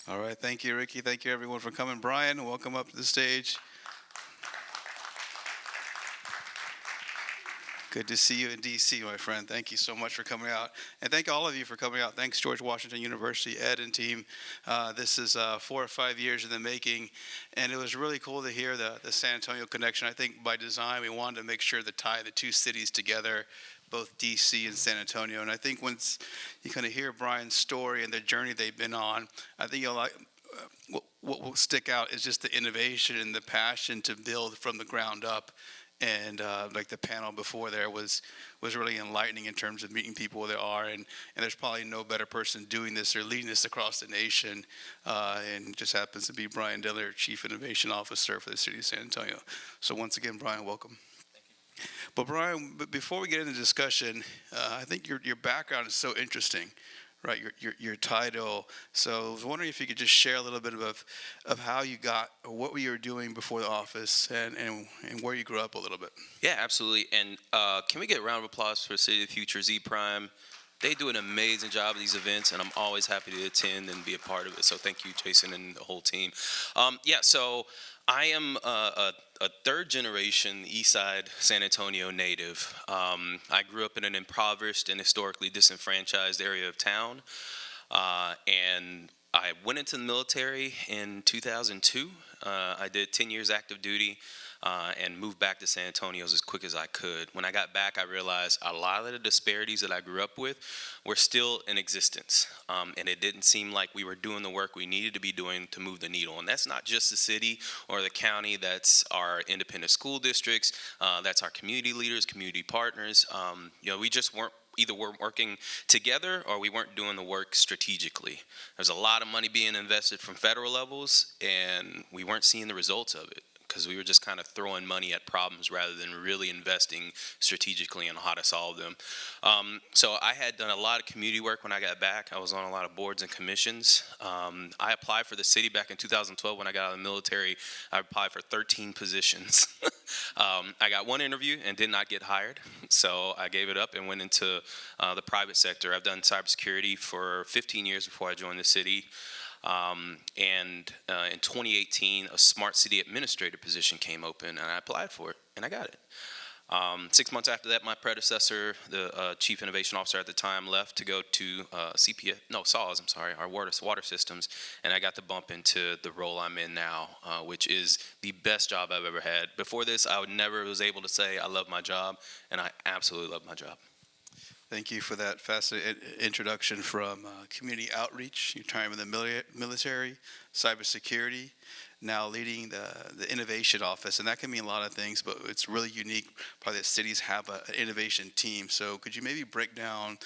All right, thank you, Ricky. Thank you, everyone, for coming. Brian, welcome up to the stage. Good to see you in D.C., my friend. Thank you so much for coming out. And thank all of you for coming out. Thanks, George Washington University, Ed and team. This is 4 or 5 years in the making, and it was really cool to hear the San Antonio connection. I think by design, we wanted to make sure to tie the two cities together, both D.C. and San Antonio. And I think once you kind of hear Brian's story and the journey they've been on, I think you'll like what will stick out is just the innovation and the passion to build from the ground up. And like the panel before there was really enlightening in terms of meeting people where they are, and there's probably no better person doing this or leading this across the nation, and just happens to be Brian Dillard, Chief Innovation Officer for the City of San Antonio. So once again, Brian, welcome. But Brian, before we get into discussion, I think your background is so interesting, right? Your title. So I was wondering if you could just share a little bit of how you got, or what you were doing before the office, and where you grew up a little bit. Yeah, absolutely. And can we get a round of applause for City of the Future, Z Prime? They do an amazing job of these events, and I'm always happy to attend and be a part of it. So thank you, Jason, and the whole team. So I am a third-generation Eastside San Antonio native. I grew up in an impoverished and historically disenfranchised area of town, and I went into the military in 2002. I did 10 years active duty. And moved back to San Antonio as quick as I could. When I got back, I realized a lot of the disparities that I grew up with were still in existence. And it didn't seem like we were doing the work we needed to be doing to move the needle. And that's not just the city or the county, that's our independent school districts, that's our community leaders, community partners. We just weren't working together or we weren't doing the work strategically. There's a lot of money being invested from federal levels, and we weren't seeing the results of it, because we were just kind of throwing money at problems rather than really investing strategically on how to solve them. So I had done a lot of community work when I got back. I was on a lot of boards and commissions. I applied for the city back in 2012 when I got out of the military. I applied for 13 positions. I got one interview and did not get hired, so I gave it up and went into the private sector. I've done cybersecurity for 15 years before I joined the city. In 2018, a smart city administrator position came open, and I applied for it, and I got it. 6 months after that, my predecessor, the chief innovation officer at the time, left to go to SAWS, our water systems, and I got to bump into the role I'm in now, which is the best job I've ever had. Before this, I never was able to say I love my job, and I absolutely love my job. Thank you for that fascinating introduction from community outreach, your time in the military, cybersecurity, now leading the innovation office. And that can mean a lot of things, but it's really unique. Probably that cities have an innovation team. So could you maybe break down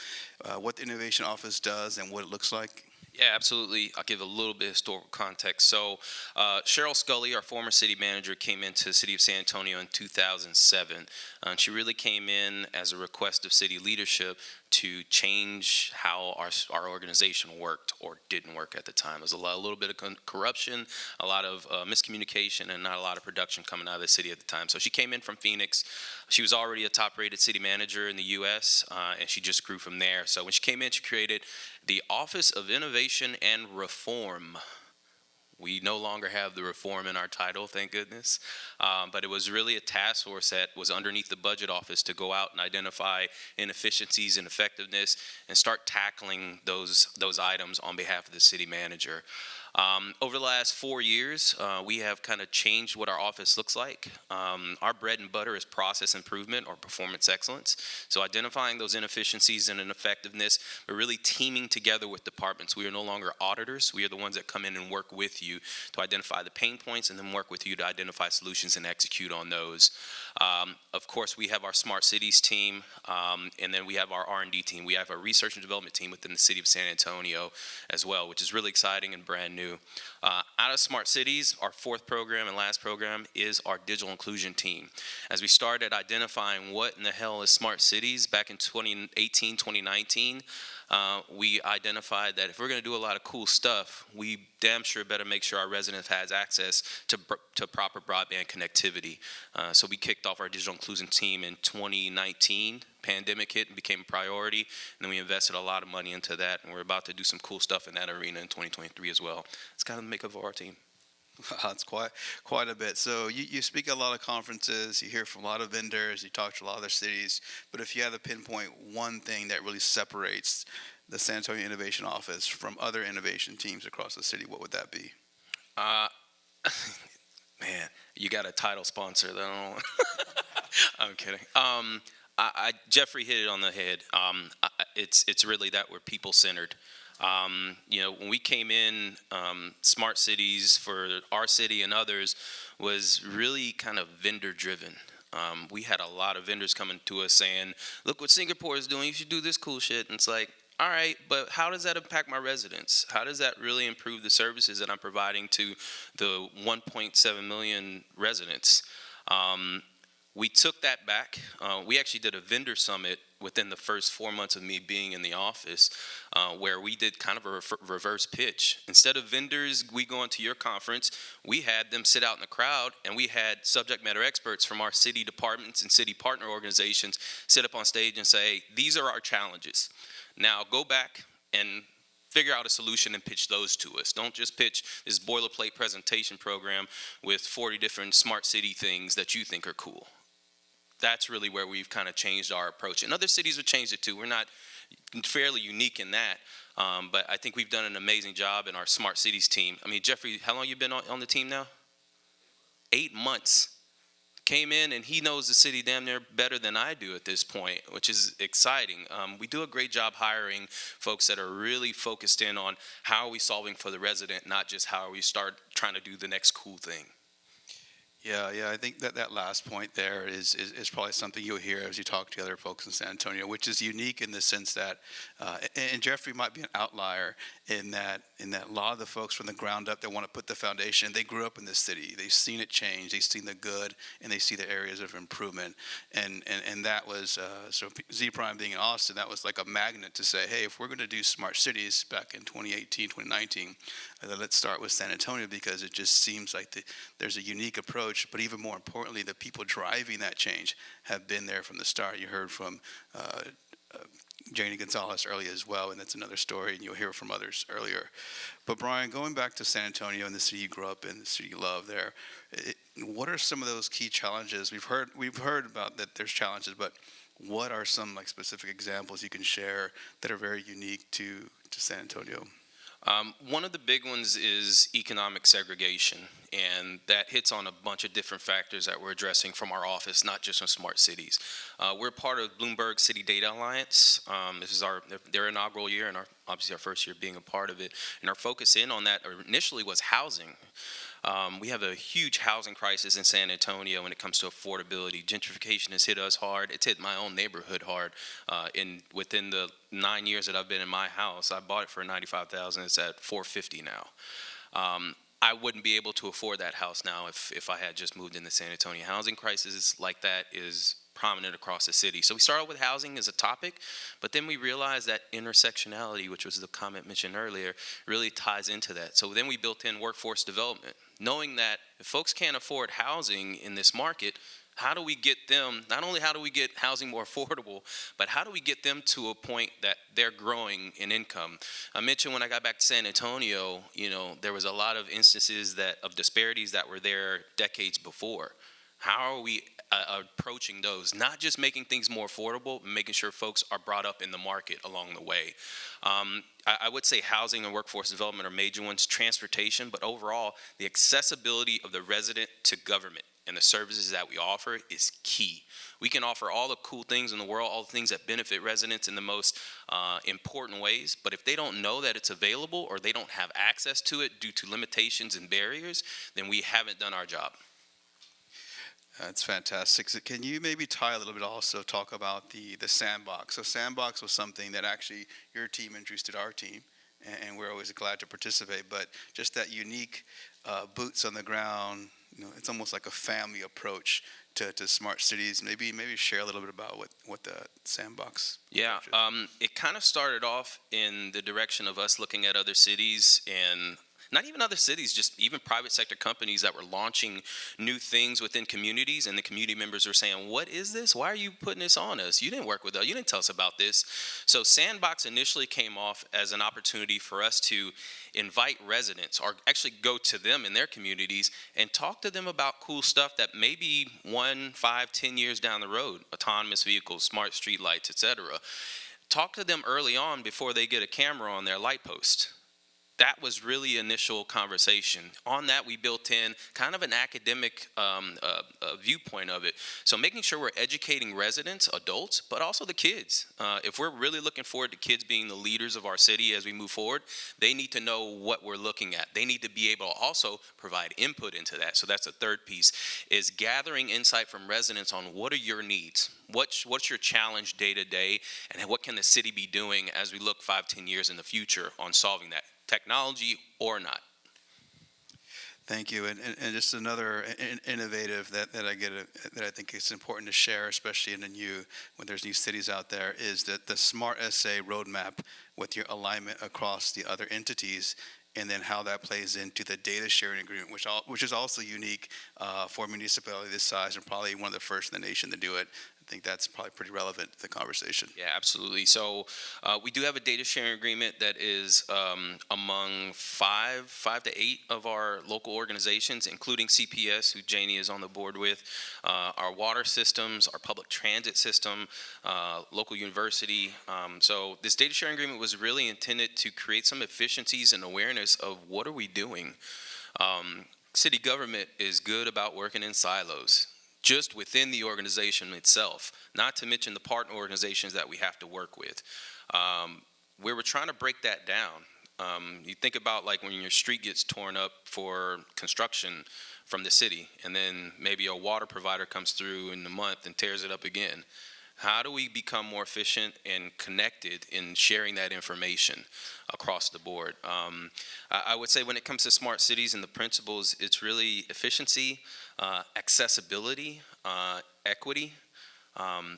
what the innovation office does and what it looks like? Yeah, absolutely. I'll give a little bit of historical context. So Cheryl Scully, our former city manager, came into the city of San Antonio in 2007. And she really came in as a request of city leadership to change how our organization worked or didn't work at the time. There was a little bit of corruption, a lot of miscommunication, and not a lot of production coming out of the city at the time. So she came in from Phoenix. She was already a top-rated city manager in the U.S., and she just grew from there. So when she came in, she created the Office of Innovation and Reform. We no longer have the reform in our title, thank goodness. But it was really a task force that was underneath the budget office to go out and identify inefficiencies and effectiveness and start tackling those items on behalf of the city manager. Over the last 4 years, we have kind of changed what our office looks like. Our bread and butter is process improvement or performance excellence. So identifying those inefficiencies and ineffectiveness, but really teaming together with departments. We are no longer auditors. We are the ones that come in and work with you to identify the pain points and then work with you to identify solutions and execute on those. Of course, we have our Smart Cities team, and then we have our R&D team. We have a research and development team within the city of San Antonio as well, which is really exciting and brand new. Out of Smart Cities, our fourth program and last program is our digital inclusion team. As we started identifying what in the hell is Smart Cities back in 2018, 2019, we identified that if we're going to do a lot of cool stuff, we damn sure better make sure our residents has access to proper broadband connectivity. So we kicked off our digital inclusion team in 2019. Pandemic hit and became a priority, and then we invested a lot of money into that, and we're about to do some cool stuff in that arena in 2023 as well. It's kind of the makeup of our team. Wow, it's quite a bit. So you speak at a lot of conferences, you hear from a lot of vendors, you talk to a lot of other cities, but if you had to pinpoint one thing that really separates the San Antonio Innovation Office from other innovation teams across the city, what would that be? Man, you got a title sponsor, though. I'm kidding. Jeffrey hit it on the head. It's really that we're people-centered. When we came in, smart cities for our city and others was really kind of vendor-driven. We had a lot of vendors coming to us saying, look what Singapore is doing, you should do this cool shit. And it's like, all right, but how does that impact my residents? How does that really improve the services that I'm providing to the 1.7 million residents? We took that back. We actually did a vendor summit within the first 4 months of me being in the office, where we did kind of a reverse pitch. Instead of vendors, we go into your conference, we had them sit out in the crowd, and we had subject matter experts from our city departments and city partner organizations sit up on stage and say, these are our challenges. Now go back and figure out a solution and pitch those to us. Don't just pitch this boilerplate presentation program with 40 different smart city things that you think are cool. That's really where we've kind of changed our approach. And other cities have changed it too. We're not fairly unique in that, but I think we've done an amazing job in our smart cities team. I mean, Jeffrey, how long you been on the team now? 8 months. Came in and he knows the city damn near better than I do at this point, which is exciting. We do a great job hiring folks that are really focused in on how are we solving for the resident, not just how we start trying to do the next cool thing. Yeah, I think that last point there is probably something you'll hear as you talk to other folks in San Antonio, which is unique in the sense that, and Jeffrey might be an outlier in that a lot of the folks from the ground up that want to put the foundation, they grew up in this city, they've seen it change, they've seen the good, and they see the areas of improvement, and that was, so Z Prime being in Austin, that was like a magnet to say, hey, if we're going to do smart cities back in 2018, 2019, let's start with San Antonio because it just seems like there's a unique approach. But even more importantly, the people driving that change have been there from the start. You heard from Janie Gonzalez earlier as well, and that's another story, and you'll hear from others earlier. But Brian, going back to San Antonio and the city you grew up in, the city you love there, what are some of those key challenges? We've heard about that there's challenges, but what are some like specific examples you can share that are very unique to San Antonio? One of the big ones is economic segregation, and that hits on a bunch of different factors that we're addressing from our office, not just on smart cities. We're part of Bloomberg City Data Alliance. This is their inaugural year, and obviously our first year being a part of it. And our focus in on that initially was housing. We have a huge housing crisis in San Antonio when it comes to affordability. Gentrification has hit us hard. It's hit my own neighborhood hard. Within the 9 years that I've been in my house, I bought it for $95,000. It's at $450 now. I wouldn't be able to afford that house now if I had just moved into San Antonio. Housing crisis like that is prominent across the city. So we started with housing as a topic, but then we realized that intersectionality, which was the comment mentioned earlier, really ties into that. So then we built in workforce development, knowing that if folks can't afford housing in this market, how do we get them, not only how do we get housing more affordable, but how do we get them to a point that they're growing in income? I mentioned when I got back to San Antonio, there was a lot of instances of disparities that were there decades before. How are we approaching those? Not just making things more affordable, but making sure folks are brought up in the market along the way. I would say housing and workforce development are major ones, transportation, but overall, the accessibility of the resident to government and the services that we offer is key. We can offer all the cool things in the world, all the things that benefit residents in the most important ways, but if they don't know that it's available or they don't have access to it due to limitations and barriers, then we haven't done our job. That's fantastic. So can you maybe tie a little bit also talk about the sandbox? So sandbox was something that actually your team introduced our team, and we're always glad to participate. But just that unique boots on the ground, it's almost like a family approach to smart cities. Maybe share a little bit about what the sandbox. Yeah, it kind of started off in the direction of us looking at other cities, and not even other cities, just even private sector companies that were launching new things within communities, and the community members were saying, what is this? Why are you putting this on us? You didn't work with us. You didn't tell us about this. So Sandbox initially came off as an opportunity for us to invite residents, or actually go to them in their communities and talk to them about cool stuff that maybe 1, 5, 10 years down the road, autonomous vehicles, smart street lights, etc. Talk to them early on before they get a camera on their light post. That was really initial conversation. On that, we built in kind of an academic viewpoint of it. So making sure we're educating residents, adults, but also the kids. If we're really looking forward to kids being the leaders of our city as we move forward, they need to know what we're looking at. They need to be able to also provide input into that. So that's the third piece, is gathering insight from residents on what are your needs? What's your challenge day to day? And what can the city be doing as we look 5, 10 years in the future on solving that? Technology or not. Thank you. And just another innovative that that I think is important to share, especially when there's new cities out there, is that the Smart SA roadmap with your alignment across the other entities, and then how that plays into the data sharing agreement, which is also unique for a municipality this size, and probably one of the first in the nation to do it. I think that's probably pretty relevant to the conversation. Yeah, absolutely. So we do have a data sharing agreement that is among 5 to 8 of our local organizations, including CPS, who Janie is on the board with, our water systems, our public transit system, local university. So this data sharing agreement was really intended to create some efficiencies and awareness of what are we doing. City government is good about working in silos, just within the organization itself, not to mention the partner organizations that we have to work with. We were trying to break that down. You think about like when your street gets torn up for construction from the city, and then maybe a water provider comes through in a month and tears it up again. How do we become more efficient and connected in sharing that information across the board? I would say when it comes to smart cities and the principles, it's really efficiency, accessibility, equity.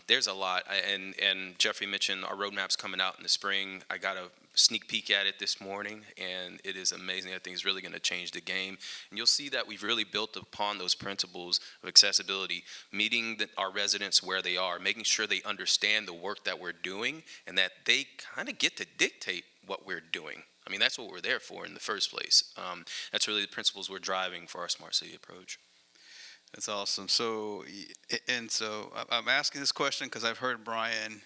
There's a lot, and Jeffrey mentioned our roadmap's coming out in the spring. I got a sneak peek at it this morning, and it is amazing. I think it's really going to change the game, and you'll see that we've really built upon those principles of accessibility, meeting our residents where they are, making sure they understand the work that we're doing, and that they kind of get to dictate what we're doing. I mean, that's what we're there for in the first place. That's really the principles we're driving for our smart city approach. That's awesome. So I'm asking this question because I've heard Brian,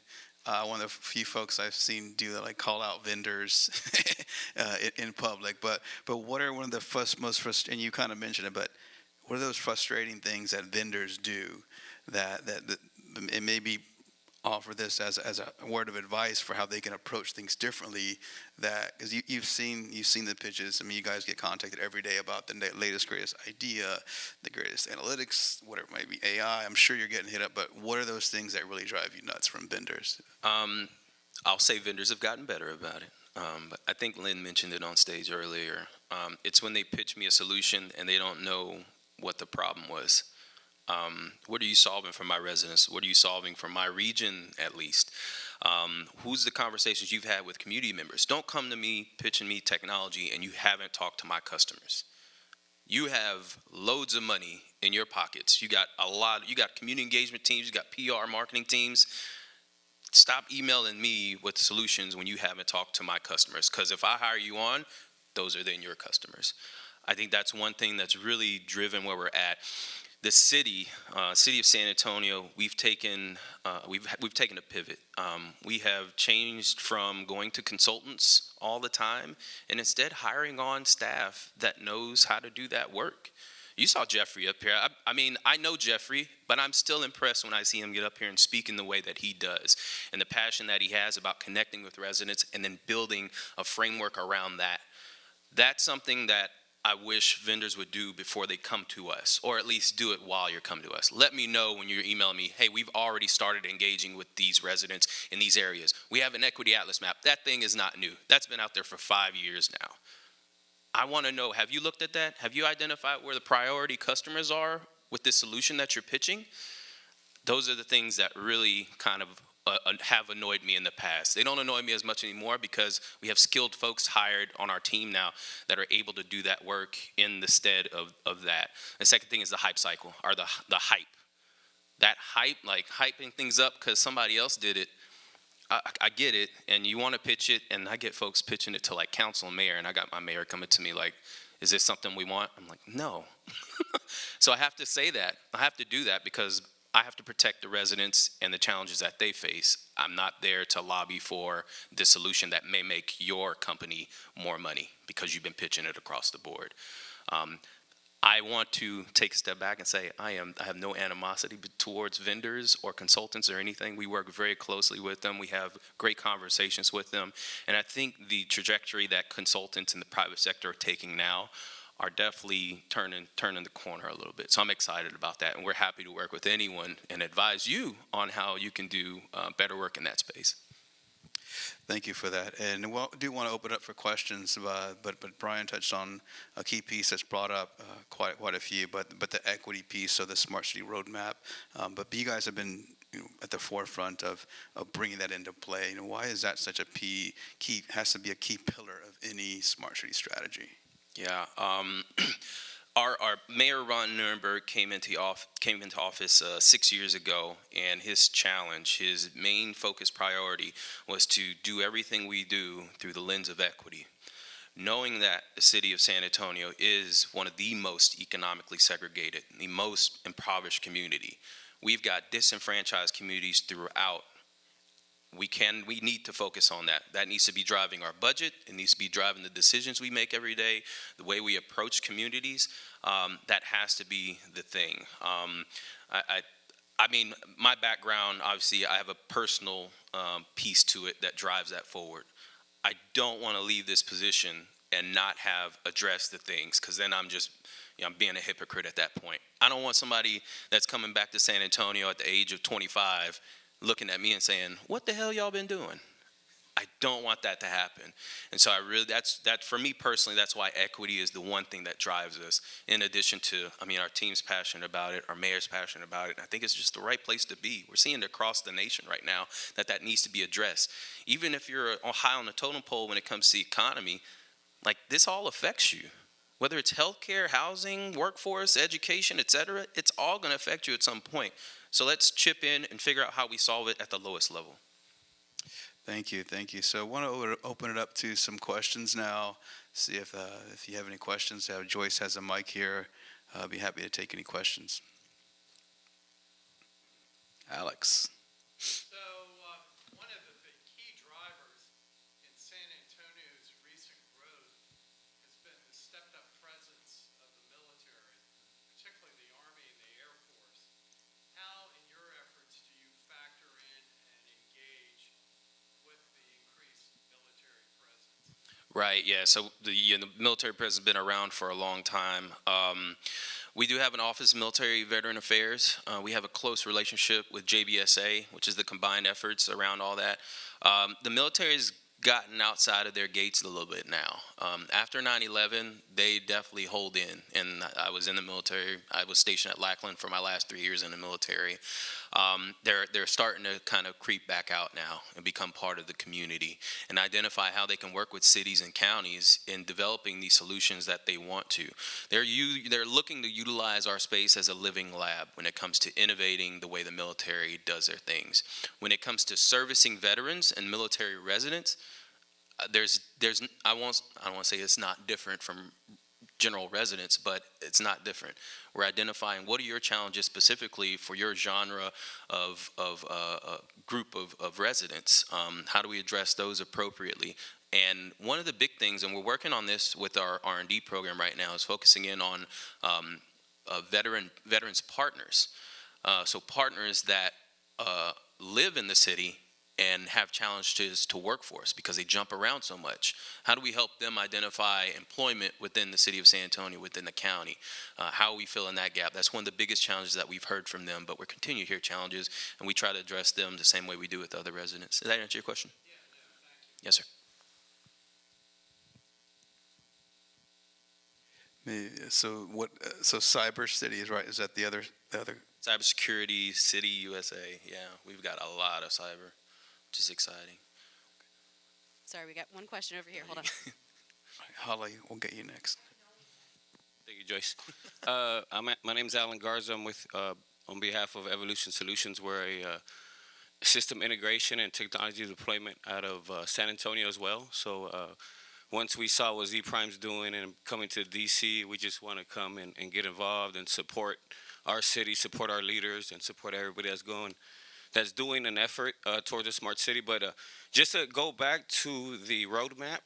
one of the few folks I've seen do that, like call out vendors in public. But what are one of the most frustrating? And you kind of mentioned it, but what are those frustrating things that vendors do that it maybe offer this as a word of advice for how they can approach things differently? That because you've seen the pitches. I mean, you guys get contacted every day about the latest, greatest idea, the greatest analytics, whatever it might be, AI. I'm sure you're getting hit up, but what are those things that really drive you nuts from vendors? I'll say vendors have gotten better about it. But I think Lynn mentioned it on stage earlier. It's when they pitch me a solution and they don't know what the problem was. What are you solving for my residents? What are you solving for my region, at least? Who's the conversations you've had with community members? Don't come to me pitching me technology and you haven't talked to my customers. You have loads of money in your pockets. You got community engagement teams, you got PR marketing teams. Stop emailing me with solutions when you haven't talked to my customers, because if I hire you on, those are then your customers. I think that's one thing that's really driven where we're at. The city of San Antonio, we've taken a pivot. We have changed from going to consultants all the time and instead hiring on staff that knows how to do that work. You saw Jeffrey up here. I mean, I know Jeffrey, but I'm still impressed when I see him get up here and speak in the way that he does, and the passion that he has about connecting with residents and then building a framework around that. That's something that I wish vendors would do before they come to us, or at least do it while you're coming to us. Let me know when you're emailing me, hey, we've already started engaging with these residents in these areas. We have an equity atlas map. That thing is not new. That's been out there for 5 years now. I want to know, have you looked at that? Have you identified where the priority customers are with this solution that you're pitching? Those are the things that really kind of have annoyed me in the past. They don't annoy me as much anymore because we have skilled folks hired on our team now that are able to do that work in the stead of that. The second thing is the hype cycle, or the hype. That hype, like hyping things up because somebody else did it. I get it, and you want to pitch it, and I get folks pitching it to like council and mayor, and I got my mayor coming to me like, is this something we want? I'm like, no. So I have to say that. I have to do that because I have to protect the residents and the challenges that they face. I'm not there to lobby for the solution that may make your company more money because you've been pitching it across the board. I want to take a step back and say I have no animosity towards vendors or consultants or anything. We work very closely with them. We have great conversations with them. And I think the trajectory that consultants in the private sector are taking now are definitely turning the corner a little bit. So I'm excited about that. And we're happy to work with anyone and advise you on how you can do better work in that space. Thank you for that. And we do want to open up for questions, but Brian touched on a key piece that's brought up quite a few, but the equity piece, so the Smart City Roadmap. But you guys have been at the forefront of bringing that into play. Why is that such a has to be a key pillar of any Smart City strategy? Yeah. Our mayor, Ron Nuremberg, came into office 6 years ago, and his challenge, his main focus priority, was to do everything we do through the lens of equity. Knowing that the city of San Antonio is one of the most economically segregated, the most impoverished community. We've got disenfranchised communities throughout. We need to focus on that. That needs to be driving our budget. It needs to be driving the decisions we make every day, the way we approach communities. That has to be the thing. I mean, my background, obviously, I have a personal piece to it that drives that forward. I don't want to leave this position and not have addressed the things, because then I'm just, I'm being a hypocrite at that point. I don't want somebody that's coming back to San Antonio at the age of 25 looking at me and saying, what the hell y'all been doing? I don't want that to happen. And so that for me personally, that's why equity is the one thing that drives us, in addition to, I mean, our team's passionate about it, our mayor's passionate about it. I think it's just the right place to be. We're seeing it across the nation right now that needs to be addressed. Even if you're high on the totem pole when it comes to the economy, like, this all affects you. Whether it's healthcare, housing, workforce, education, et cetera, it's all going to affect you at some point. So let's chip in and figure out how we solve it at the lowest level. Thank you. So I want to open it up to some questions now. See if you have any questions. Joyce has a mic here. I'll be happy to take any questions. Alex. So one of the key drivers in San Antonio's recent growth has been the stepped-up presence of the military, particularly the Army and the Air Force. How, in your efforts, do you factor in and engage with the increased military presence? Right, yeah. So the military presence has been around for a long time. We do have an Office of Military Veteran Affairs. We have a close relationship with JBSA, which is the combined efforts around all that. The military has gotten outside of their gates a little bit now. After 9/11, they definitely hold in. And I was in the military. I was stationed at Lackland for my last 3 years in the military. They're starting to kind of creep back out now and become part of the community and identify how they can work with cities and counties in developing these solutions that they want to. They're looking to utilize our space as a living lab when it comes to innovating the way the military does their things. When it comes to servicing veterans and military residents, I don't want to say it's not different from general residents, but it's not different. We're identifying what are your challenges specifically for your genre of group of residents. How do we address those appropriately? And one of the big things, and we're working on this with our R&D program right now, is focusing in on veterans partners. So partners that live in the city and have challenges to workforce because they jump around so much. How do we help them identify employment within the city of San Antonio, within the county? How are we filling that gap? That's one of the biggest challenges that we've heard from them, but we're continuing to hear challenges, and we try to address them the same way we do with other residents. Does that answer your question? Yeah, thank you. Yes, sir. So what? So Cyber City is right. Is that the other? The other? Cybersecurity City USA. Yeah, we've got a lot of cyber, which is exciting. Sorry, we got one question over here. Hold on. Holly, we'll get you next. Thank you, Joyce. My name is Alan Garza. I'm with, on behalf of Evolution Solutions. We're a system integration and technology deployment out of San Antonio as well. So once we saw what Z Prime's doing and coming to DC, we just want to come and get involved and support our city, support our leaders, and support everybody that's doing an effort towards a smart city. But just to go back to the roadmap,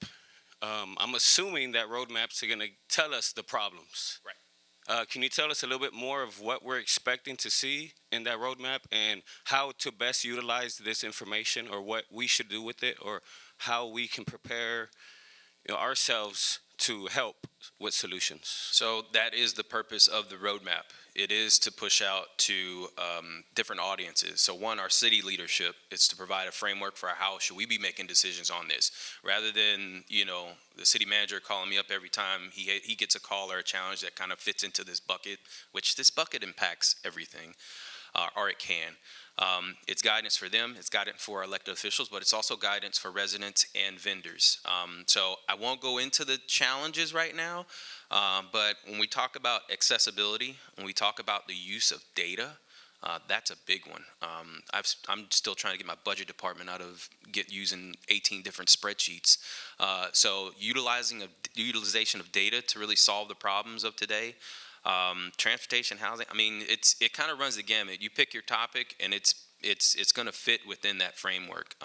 I'm assuming that roadmaps are going to tell us the problems. Right. Can you tell us a little bit more of what we're expecting to see in that roadmap and how to best utilize this information, or what we should do with it, or how we can prepare ourselves to help with solutions? So that is the purpose of the roadmap. It is to push out to different audiences. So one, our city leadership, it's to provide a framework for how should we be making decisions on this, rather than, the city manager calling me up every time he gets a call or a challenge that kind of fits into this bucket, which this bucket impacts everything, or it can. It's guidance for them, it's guidance for our elected officials, but it's also guidance for residents and vendors. So I won't go into the challenges right now, but when we talk about accessibility, when we talk about the use of data, that's a big one. I'm still trying to get my budget department out of using 18 different spreadsheets. So utilization of data to really solve the problems of today. Transportation, housing. I mean, it kind of runs the gamut. You pick your topic, and it's going to fit within that framework.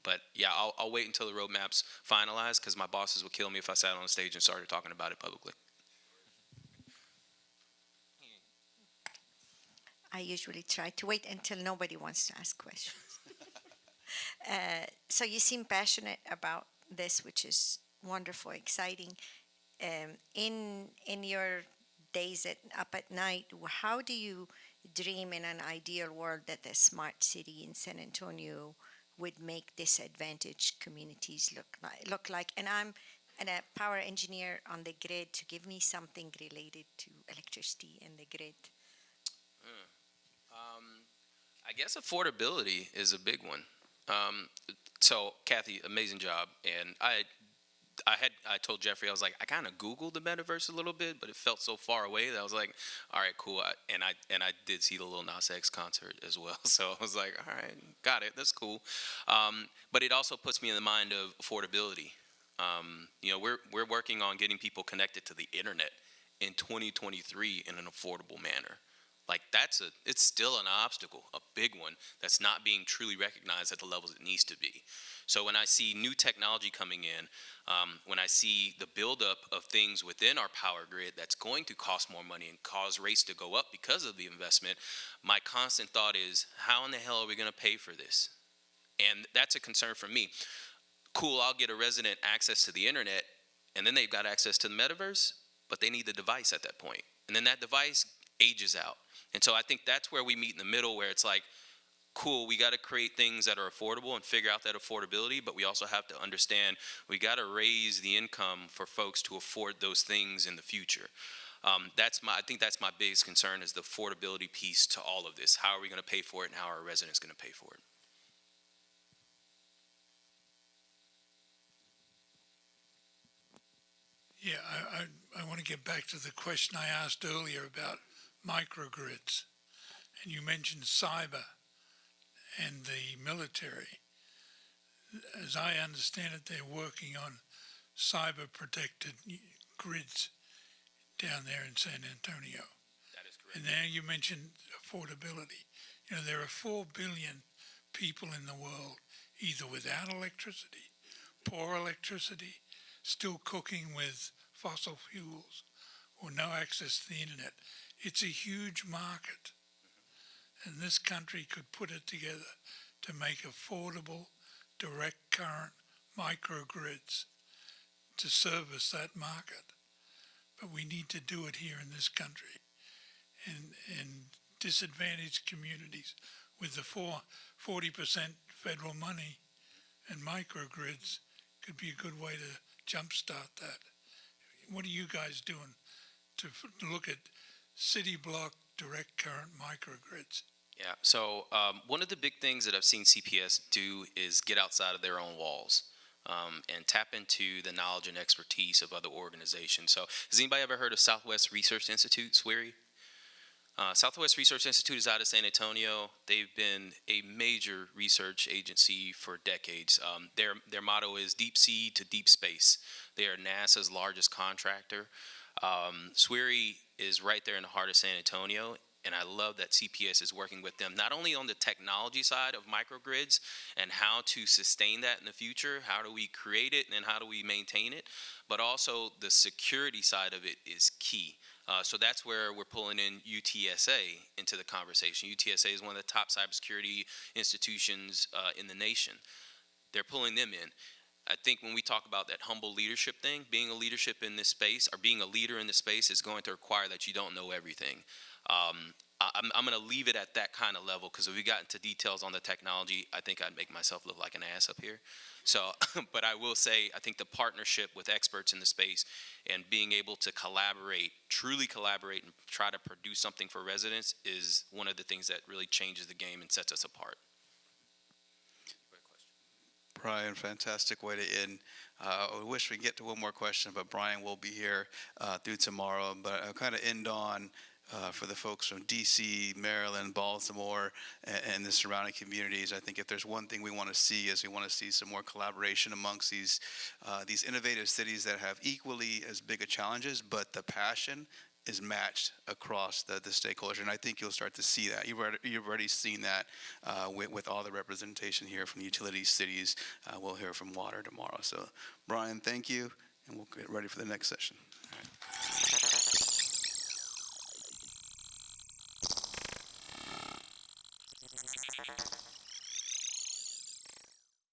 But yeah, I'll wait until the roadmap's finalized, because my bosses would kill me if I sat on the stage and started talking about it publicly. I usually try to wait until nobody wants to ask questions. So you seem passionate about this, which is wonderful, exciting. In your days up at night, how do you dream in an ideal world that a smart city in San Antonio would make disadvantaged communities look like? And I'm a power engineer on the grid, to give me something related to electricity and the grid. I guess affordability is a big one. So Kathy, amazing job. And I told Jeffrey, I was like, I kind of Googled the metaverse a little bit, but it felt so far away that I was like, all right, cool. And I did see the Lil Nas X concert as well. So I was like, all right, got it. That's cool. But it also puts me in the mind of affordability. We're working on getting people connected to the internet in 2023 in an affordable manner. Like it's still an obstacle, a big one, that's not being truly recognized at the levels it needs to be. So when I see new technology coming in, when I see the buildup of things within our power grid that's going to cost more money and cause rates to go up because of the investment, my constant thought is, how in the hell are we going to pay for this? And that's a concern for me. Cool, I'll get a resident access to the internet, and then they've got access to the metaverse, but they need the device at that point. And then that device ages out. And so I think that's where we meet in the middle, where it's like, cool, we got to create things that are affordable and figure out that affordability, but we also have to understand we got to raise the income for folks to afford those things in the future. I think that's my biggest concern, is the affordability piece to all of this. How are we going to pay for it, and how are our residents going to pay for it? Yeah, I want to get back to the question I asked earlier about microgrids. And you mentioned cyber and the military. As I understand it, they're working on cyber-protected grids down there in San Antonio. That is correct. And now you mentioned affordability. There are 4 billion people in the world either without electricity, poor electricity, still cooking with fossil fuels, or no access to the internet. It's a huge market. And this country could put it together to make affordable, direct current microgrids to service that market. But we need to do it here in this country. And disadvantaged communities with the 40% federal money and microgrids could be a good way to jumpstart that. What are you guys doing to look at city block direct current microgrids? Yeah, so one of the big things that I've seen CPS do is get outside of their own walls and tap into the knowledge and expertise of other organizations. So has anybody ever heard of Southwest Research Institute, Sweary? Southwest Research Institute is out of San Antonio. They've been a major research agency for decades. Their motto is deep sea to deep space. They are NASA's largest contractor. Sweary is right there in the heart of San Antonio, and I love that CPS is working with them, not only on the technology side of microgrids and how to sustain that in the future, how do we create it and how do we maintain it, but also the security side of it is key. So that's where we're pulling in UTSA into the conversation. UTSA is one of the top cybersecurity institutions in the nation. They're pulling them in. I think when we talk about that humble leadership thing, being a leadership in this space or being a leader in this space is going to require that you don't know everything. I'm going to leave it at that kind of level, because if we got into details on the technology, I think I'd make myself look like an ass up here. So, but I will say, I think the partnership with experts in the space and being able to collaborate, truly collaborate, and try to produce something for residents is one of the things that really changes the game and sets us apart. Brian, fantastic way to end. I wish we could get to one more question, but Brian will be here through tomorrow. But I'll kind of end on, for the folks from DC, Maryland, Baltimore, and the surrounding communities, I think if there's one thing we want to see is we want to see some more collaboration amongst these innovative cities that have equally as big a challenges, but the passion is matched across the stakeholders, and I think you'll start to see that. You've already seen that with all the representation here from utility cities. We'll hear from water tomorrow. So, Brian, thank you, and we'll get ready for the next session. All right.